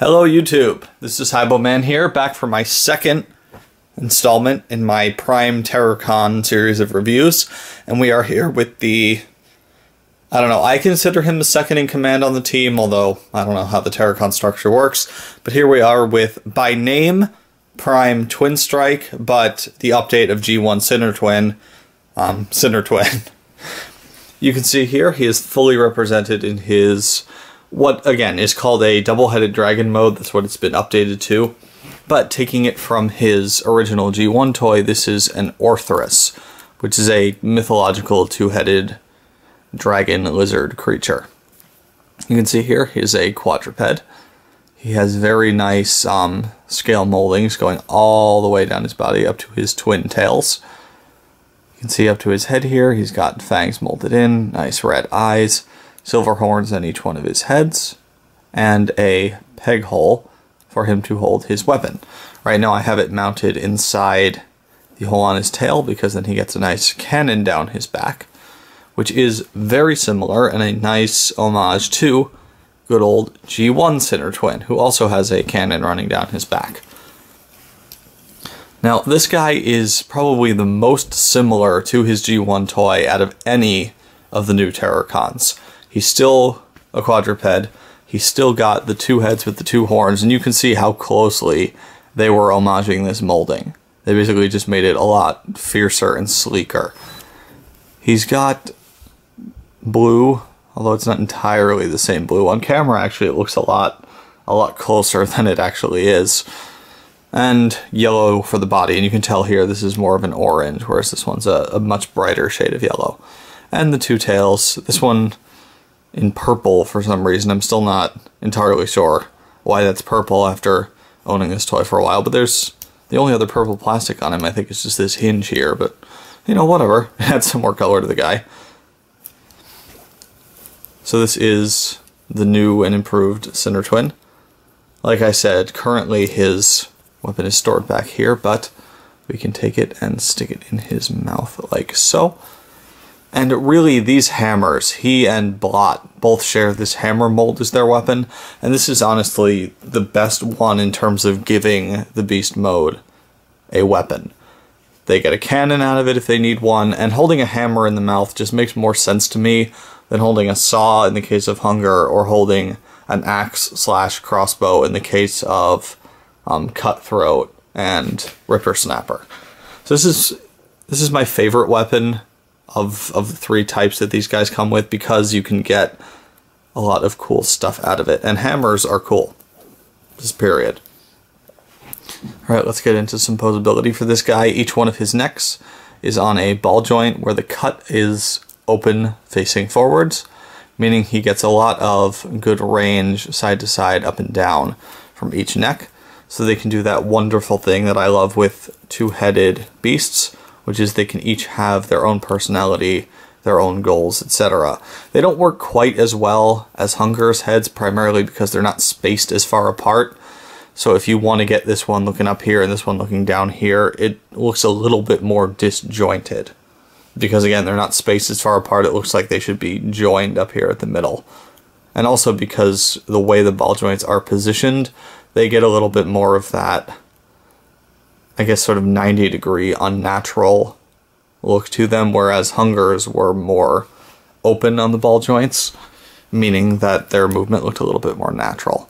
Hello YouTube, this is Hyboman here, back for my second installment in my Prime TerrorCon series of reviews, and we are here with the, I don't know, I consider him the second in command on the team, although I don't know how the TerrorCon structure works, but here we are with, by name, Prime Twin Strike, but the update of G1 Sinnertwin, Sinnertwin. You can see here, he is fully represented in his what, again, is called a double-headed dragon mode. That's what it's been updated to. But taking it from his original G1 toy, this is an Orthrus, which is a mythological two-headed dragon lizard creature. You can see here, he is a quadruped. He has very nice scale moldings going all the way down his body up to his twin tails. You can see up to his head here, he's got fangs molded in, nice red eyes, silver horns on each one of his heads, and a peg hole for him to hold his weapon. Right now I have it mounted inside the hole on his tail because then he gets a nice cannon down his back, which is very similar and a nice homage to good old G1 Sinnertwin, who also has a cannon running down his back. Now this guy is probably the most similar to his G1 toy out of any of the new TerrorCons. He's still a quadruped, he's still got the two heads with the two horns, and you can see how closely they were homaging this molding. They basically just made it a lot fiercer and sleeker. He's got blue, although it's not entirely the same blue. On camera, actually, it looks a lot closer than it actually is. And yellow for the body, and you can tell here this is more of an orange, whereas this one's a much brighter shade of yellow. And the two tails, this one in purple for some reason. I'm still not entirely sure why that's purple after owning this toy for a while, but there's the only other purple plastic on him, I think, is just this hinge here, but you know, whatever. Add some more color to the guy. So this is the new and improved Sinnertwin. Like I said, currently his weapon is stored back here, but we can take it and stick it in his mouth like so. And really, these hammers, he and Blot both share this hammer mold as their weapon, and this is honestly the best one in terms of giving the beast mode a weapon. They get a cannon out of it if they need one, and holding a hammer in the mouth just makes more sense to me than holding a saw in the case of Hunger, or holding an axe/crossbow in the case of Cutthroat and Ripper Snapper. So this is my favorite weapon of the three types that these guys come with, because you can get a lot of cool stuff out of it, and hammers are cool, just period. Alright, let's get into some posability for this guy. Each one of his necks is on a ball joint where the cut is open facing forwards, meaning he gets a lot of good range side to side, up and down from each neck, so they can do that wonderful thing that I love with two-headed beasts, which is they can each have their own personality, their own goals, etc. They don't work quite as well as Hunger's heads, primarily because they're not spaced as far apart. So if you want to get this one looking up here and this one looking down here, it looks a little bit more disjointed. Because again, they're not spaced as far apart, it looks like they should be joined up here at the middle. And also because the way the ball joints are positioned, they get a little bit more of that, I guess, sort of 90-degree unnatural look to them, whereas Hunger's were more open on the ball joints, meaning that their movement looked a little bit more natural.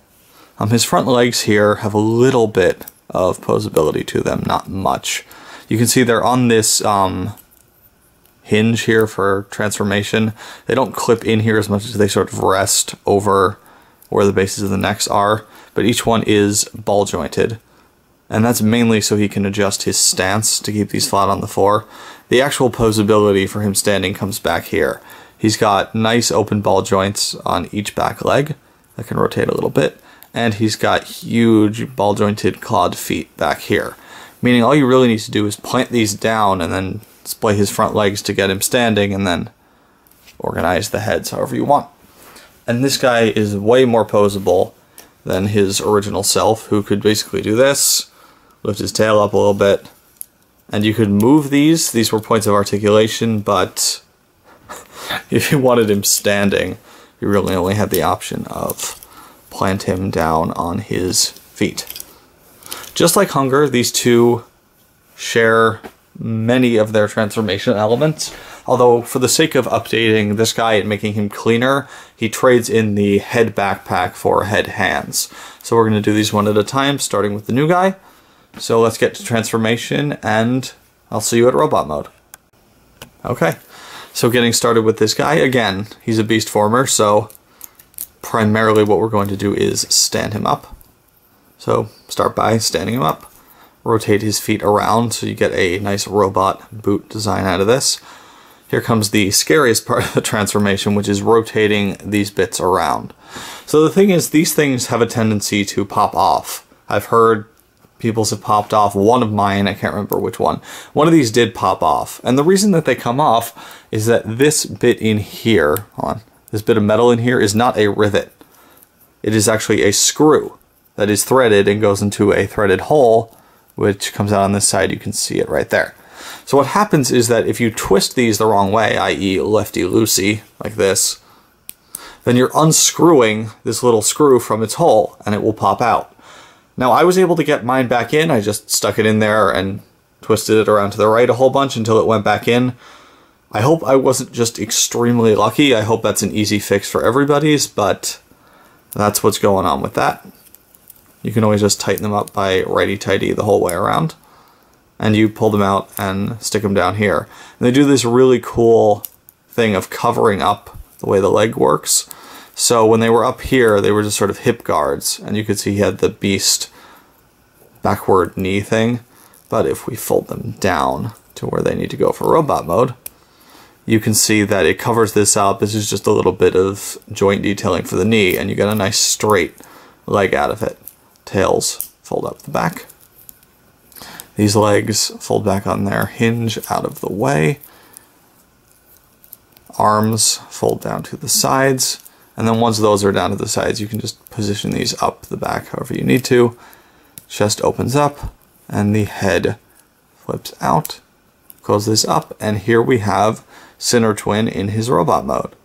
His front legs here have a little bit of posability to them, not much. You can see they're on this hinge here for transformation. They don't clip in here as much as they sort of rest over where the bases of the necks are, but each one is ball jointed. And that's mainly so he can adjust his stance to keep these flat on the floor. The actual posability for him standing comes back here. He's got nice open ball joints on each back leg that can rotate a little bit, and he's got huge ball jointed clawed feet back here, meaning all you really need to do is plant these down and then splay his front legs to get him standing, and then organize the heads however you want. And this guy is way more posable than his original self, who could basically do this, lift his tail up a little bit, and you could move these. These were points of articulation, but if you wanted him standing, you really only had the option of plant him down on his feet. Just like Hunger, these two share many of their transformation elements, although for the sake of updating this guy and making him cleaner, he trades in the head backpack for head hands. So we're going to do these one at a time, starting with the new guy. So let's get to transformation, and I'll see you at robot mode. Okay, so getting started with this guy, again, he's a beast former, so primarily what we're going to do is stand him up. So start by standing him up. Rotate his feet around so you get a nice robot boot design out of this. Here comes the scariest part of the transformation, which is rotating these bits around. So the thing is, these things have a tendency to pop off. I've heard people's have popped off. One of mine, I can't remember which one. One of these did pop off. And the reason that they come off is that this bit in here, hold on, this bit of metal in here is not a rivet. It is actually a screw that is threaded and goes into a threaded hole, which comes out on this side. You can see it right there. So what happens is that if you twist these the wrong way, i.e. lefty-loosey, like this, then you're unscrewing this little screw from its hole, and it will pop out. Now, I was able to get mine back in. I just stuck it in there and twisted it around to the right a whole bunch until it went back in. I hope I wasn't just extremely lucky. I hope that's an easy fix for everybody's, but that's what's going on with that. You can always just tighten them up by righty-tighty the whole way around. And you pull them out and stick them down here. And they do this really cool thing of covering up the way the leg works. So when they were up here, they were just sort of hip guards. And you could see he had the beast backward knee thing. But if we fold them down to where they need to go for robot mode, you can see that it covers this up. This is just a little bit of joint detailing for the knee, and you get a nice straight leg out of it. Tails fold up the back. These legs fold back on their hinge out of the way. Arms fold down to the sides. And then once those are down to the sides, you can just position these up the back however you need to. Chest opens up, and the head flips out. Close this up, and here we have Sinnertwin in his robot mode.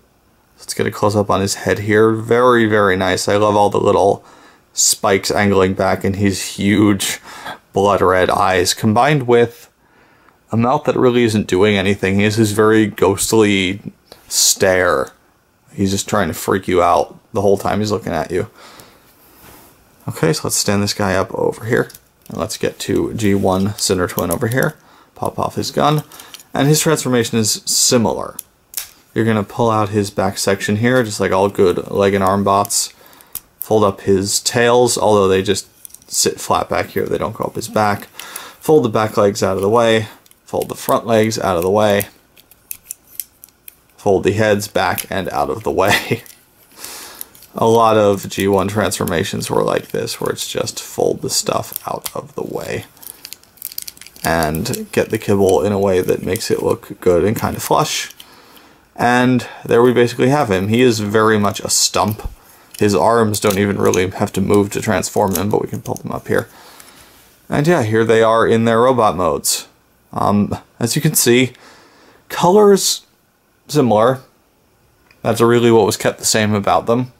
Let's get a close-up on his head here. Very, very nice. I love all the little spikes angling back in his huge blood red eyes, combined with a mouth that really isn't doing anything. He has this very ghostly stare. He's just trying to freak you out the whole time he's looking at you. Okay, so let's stand this guy up over here. And let's get to G1 Sinnertwin over here. Pop off his gun. And his transformation is similar. You're going to pull out his back section here, just like all good leg and arm bots. Fold up his tails, although they just sit flat back here. They don't go up his back. Fold the back legs out of the way. Fold the front legs out of the way. Fold the heads back and out of the way. A lot of G1 transformations were like this, where it's just fold the stuff out of the way and get the kibble in a way that makes it look good and kind of flush. And there we basically have him. He is very much a stump. His arms don't even really have to move to transform him, but we can pull them up here. And yeah, here they are in their robot modes. As you can see, colors similar. That's really what was kept the same about them.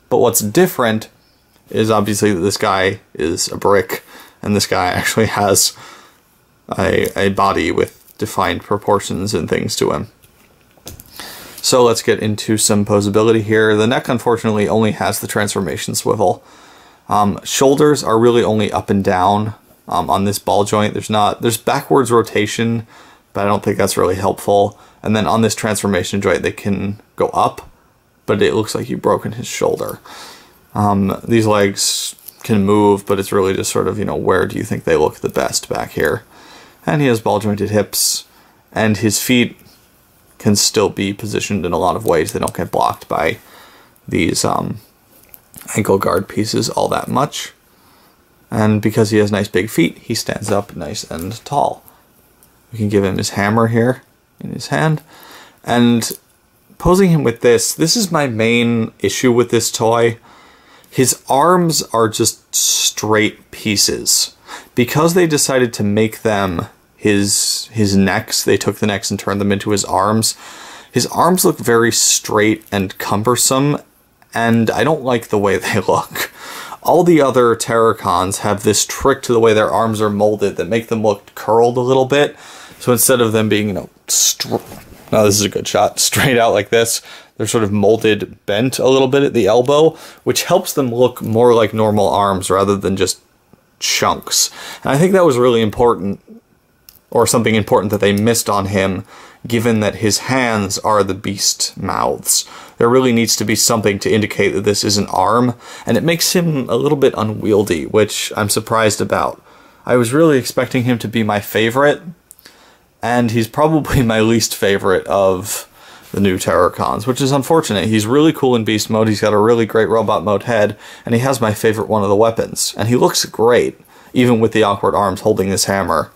But what's different is obviously that this guy is a brick, and this guy actually has a body with defined proportions and things to him. So let's get into some posability here. The neck, unfortunately, only has the transformation swivel. Shoulders are really only up and down on this ball joint. There's backwards rotation, but I don't think that's really helpful. And then on this transformation joint, they can go up, but it looks like you've broken his shoulder. These legs can move, but it's really just sort of, where do you think they look the best back here? And he has ball jointed hips, and his feet can still be positioned in a lot of ways. They don't get blocked by these ankle guard pieces all that much. And because he has nice big feet, he stands up nice and tall. We can give him his hammer here in his hand. And posing him with this is my main issue with this toy. His arms are just straight pieces. Because they decided to make them his necks, they took the necks and turned them into his arms. His arms look very straight and cumbersome, and I don't like the way they look. All the other Terracons have this trick to the way their arms are molded that make them look curled a little bit. So instead of them being, now this is a good shot, straight out like this, they're sort of molded bent a little bit at the elbow, which helps them look more like normal arms rather than just chunks. And I think that was really important, or something important that they missed on him, given that his hands are the beast mouths. There really needs to be something to indicate that this is an arm, and it makes him a little bit unwieldy, which I'm surprised about. I was really expecting him to be my favorite, and he's probably my least favorite of the new Terracons, which is unfortunate. He's really cool in beast mode, he's got a really great robot mode head, and he has my favorite one of the weapons. And he looks great, even with the awkward arms holding this hammer.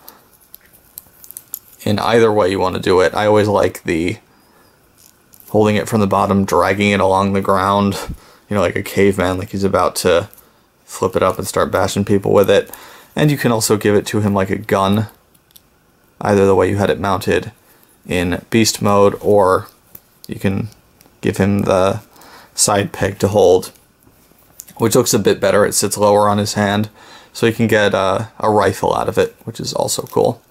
In either way you want to do it. I always like the holding it from the bottom, dragging it along the ground, you know, like a caveman, like he's about to flip it up and start bashing people with it. And you can also give it to him like a gun, either the way you had it mounted in beast mode, or you can give him the side peg to hold, which looks a bit better. It sits lower on his hand, so you can get a rifle out of it, which is also cool.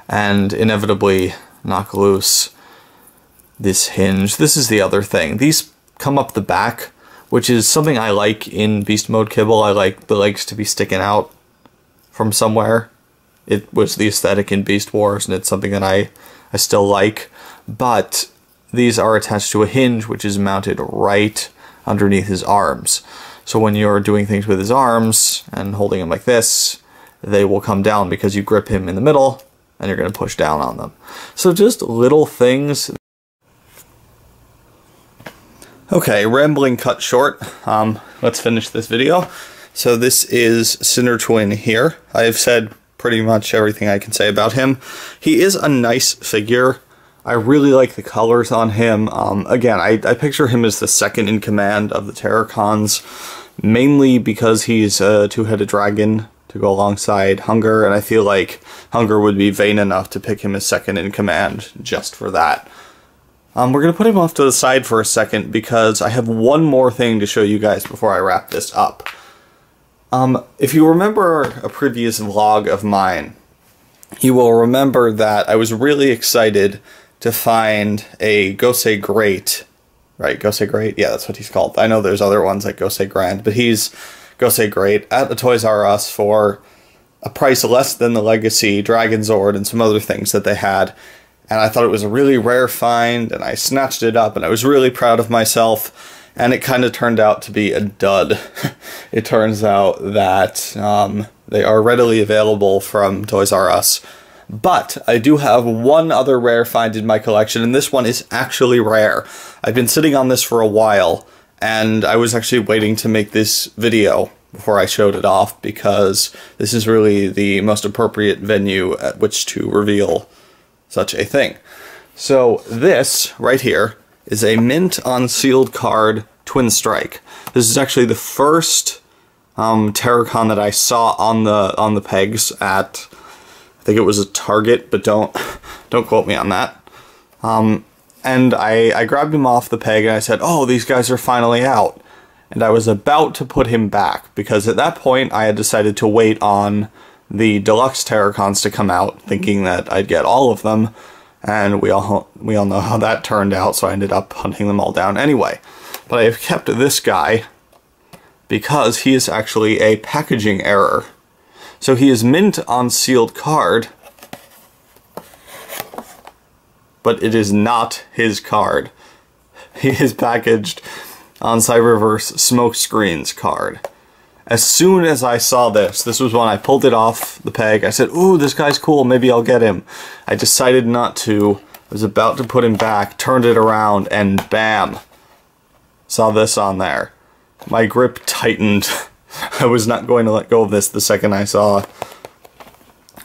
And inevitably knock loose this hinge. This is the other thing. These come up the back, which is something I like in beast mode kibble. I like the legs to be sticking out from somewhere. It was the aesthetic in Beast Wars, and it's something that I still like. But these are attached to a hinge, which is mounted right underneath his arms. So when you're doing things with his arms and holding him like this, they will come down because you grip him in the middle, and you're going to push down on them. So just little things. Okay, rambling cut short. Let's finish this video. So this is Sinnertwin here. I've said pretty much everything I can say about him. He is a nice figure. I really like the colors on him. Again, I picture him as the second in command of the Terracons, mainly because he's a two-headed dragon to go alongside Hunger, and I feel like Hunger would be vain enough to pick him as second in command just for that. We're going to put him off to the side for a second because I have one more thing to show you guys before I wrap this up. If you remember a previous vlog of mine, you will remember that I was really excited to find a Gosei Great, right? Gosei Great? Yeah, that's what he's called. I know there's other ones like Gosei Grand, but he's Gosei Great at the Toys R Us for a price less than the Legacy Dragon Zord and some other things that they had. And I thought it was a really rare find, and I snatched it up, and I was really proud of myself, and it kind of turned out to be a dud. It turns out that they are readily available from Toys R Us. But I do have one other rare find in my collection, and this one is actually rare. I've been sitting on this for a while, and I was actually waiting to make this video before I showed it off, because this is really the most appropriate venue at which to reveal such a thing. So this right here is a mint unsealed card Twin Strike. This is actually the first Terracon that I saw on the pegs at, I think it was a Target, but don't quote me on that. And I grabbed him off the peg and I said, oh, these guys are finally out. And I was about to put him back, because at that point I had decided to wait on the deluxe Terracons to come out, thinking that I'd get all of them, and we all know how that turned out, so I ended up hunting them all down anyway. But I have kept this guy because he is actually a packaging error. So he is mint on sealed card, but it is not his card. He is packaged on Cyberverse Smokescreen's card. As soon as I saw this was when I pulled it off the peg. I said, ooh, this guy's cool, maybe I'll get him. I decided not to. I was about to put him back, turned it around, and bam! Saw this on there. My grip tightened. I was not going to let go of this the second I saw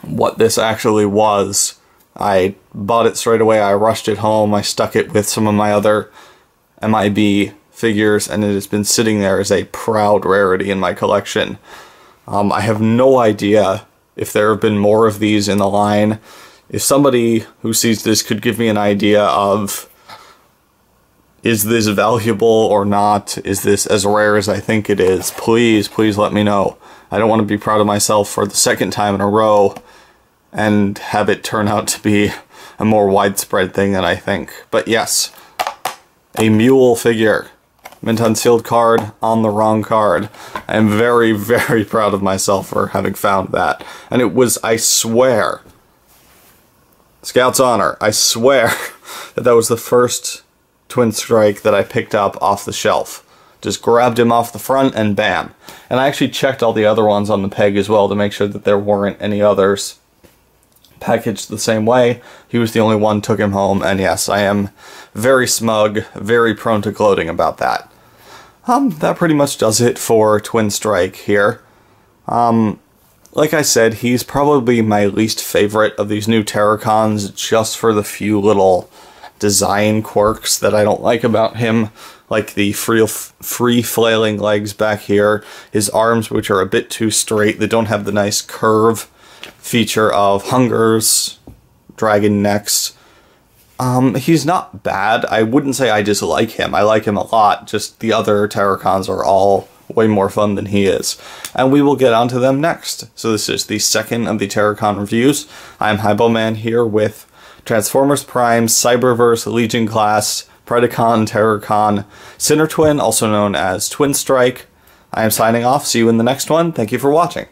what this actually was. I bought it straight away, I rushed it home, I stuck it with some of my other MIB figures, and it has been sitting there as a proud rarity in my collection. I have no idea if there have been more of these in the line. If somebody who sees this could give me an idea of Is this valuable or not? Is this as rare as I think it is? Please, please let me know. I don't want to be proud of myself for the second time in a row and have it turn out to be a more widespread thing than I think. But yes, a mule figure. Mint unsealed card on the wrong card. I am very, very proud of myself for having found that. And it was, I swear, Scout's honor, I swear that was the first Twin Strike that I picked up off the shelf. Just grabbed him off the front and bam. And I actually checked all the other ones on the peg as well to make sure that there weren't any others packaged the same way. He was the only one, took him home, and yes, I am very smug, very prone to gloating about that. That pretty much does it for Twin Strike here. Like I said, he's probably my least favorite of these new Terracons, just for the few little design quirks that I don't like about him, like the free flailing legs back here, his arms which are a bit too straight, they don't have the nice curve feature of Hunger's dragon necks. He's not bad. I wouldn't say I dislike him. I like him a lot, just the other Terracons are all way more fun than he is. And we will get onto them next. So this is the second of the Terracon reviews. I'm Highbowman here with Transformers Prime, Cyberverse, Legion Class, Predacon, Terracon, Sinnertwin, also known as Twin Strike. I am signing off. See you in the next one. Thank you for watching.